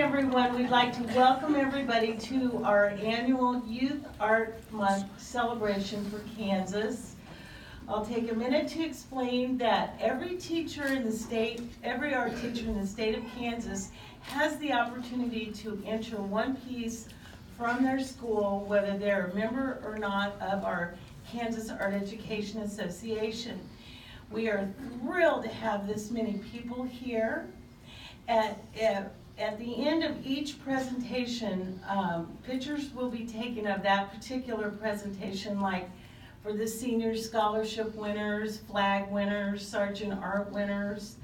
everyone. We'd like to welcome everybody to our annual Youth Art Month celebration for Kansas. I'll take a minute to explain that every art teacher in the state of Kansas has the opportunity to enter one piece from their school, whether they're a member or not of our Kansas Art Education Association. We are thrilled to have this many people here. At the end of each presentation, pictures will be taken of that particular presentation, like for the senior scholarship winners, flag winners, sergeant art winners.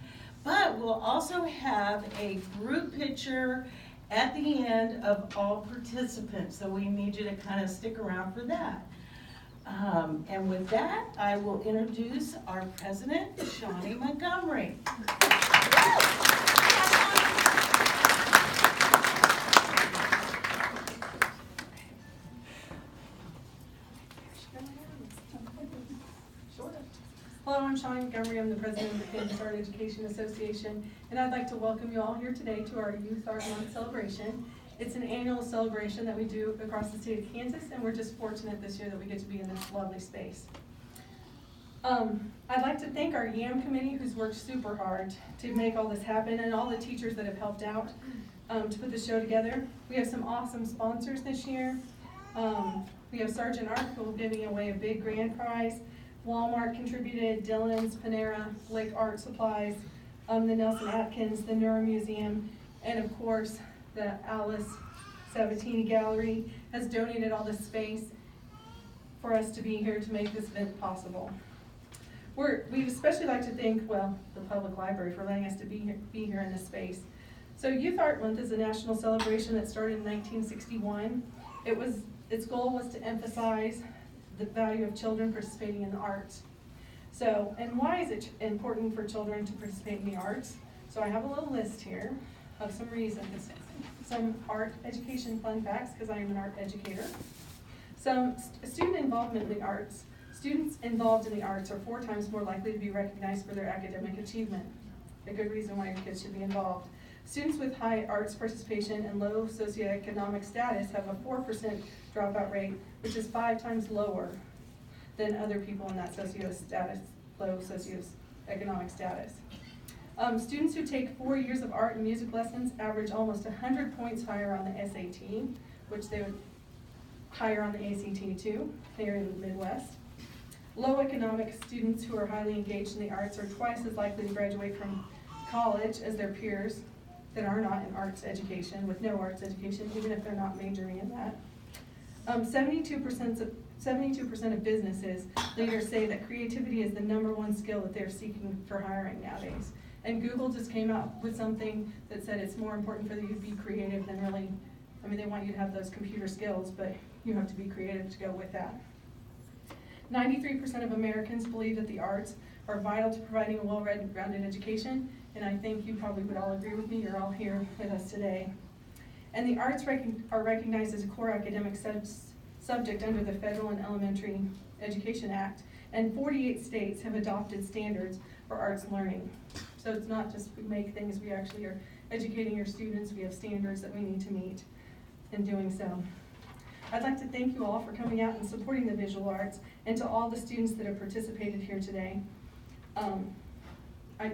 But we'll also have a group picture at the end of all participants, so we need you to kind of stick around for that. And with that, I will introduce our president, Shawnee Montgomery. Hello, I'm Shawnee Montgomery. I'm the president of the Kansas Art Education Association, and I'd like to welcome you all here today to our Youth Art Month celebration. It's an annual celebration that we do across the state of Kansas, and we're just fortunate this year that we get to be in this lovely space. I'd like to thank our YAM committee, who's worked super hard to make all this happen, and all the teachers that have helped out to put the show together. We have some awesome sponsors this year. We have Sergeant Art, who will be giving away a big grand prize. Walmart contributed, Dillon's, Panera, Lake Art Supplies, the Nelson Atkins, the Neuromuseum, and of course, the Alice Sabatini Gallery has donated all this space for us to be here to make this event possible. We'd especially like to thank, well, the public library for letting us to be here in this space. So Youth Art Month is a national celebration that started in 1961. Its goal was to emphasize the value of children participating in the arts. So, and why is it important for children to participate in the arts? So I have a little list here of some reasons. Some art education fun facts, because I am an art educator. Some student involvement in the arts. Students involved in the arts are 4 times more likely to be recognized for their academic achievement. A good reason why your kids should be involved. Students with high arts participation and low socioeconomic status have a 4% dropout rate, which is 5 times lower than other people in that low socioeconomic status. Students who take 4 years of art and music lessons average almost 100 points higher on the SAT, which they would higher on the ACT too, here in the Midwest. Low economic students who are highly engaged in the arts are twice as likely to graduate from college as their peers that are not in arts education, with no arts education, even if they're not majoring in that. 72% of businesses leaders say that creativity is the #1 skill that they're seeking for hiring nowadays. And Google just came out with something that said it's more important for you to be creative than really, I mean, they want you to have those computer skills, but you have to be creative to go with that. 93% of Americans believe that the arts are vital to providing a well-rounded education, and I think you probably would all agree with me. You're all here with us today. And the arts are recognized as a core academic subject under the Federal and Elementary Education Act, and 48 states have adopted standards for arts learning. So it's not just we make things, we actually are educating your students. We have standards that we need to meet in doing so. I'd like to thank you all for coming out and supporting the visual arts, and to all the students that have participated here today.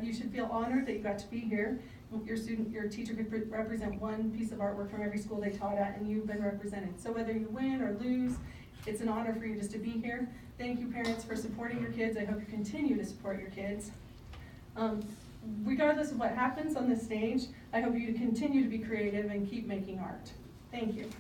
You should feel honored that you got to be here. Your teacher could represent one piece of artwork from every school they taught at, and you've been represented. So whether you win or lose, it's an honor for you just to be here. Thank you, parents, for supporting your kids. I hope you continue to support your kids. Regardless of what happens on this stage, I hope you continue to be creative and keep making art. Thank you.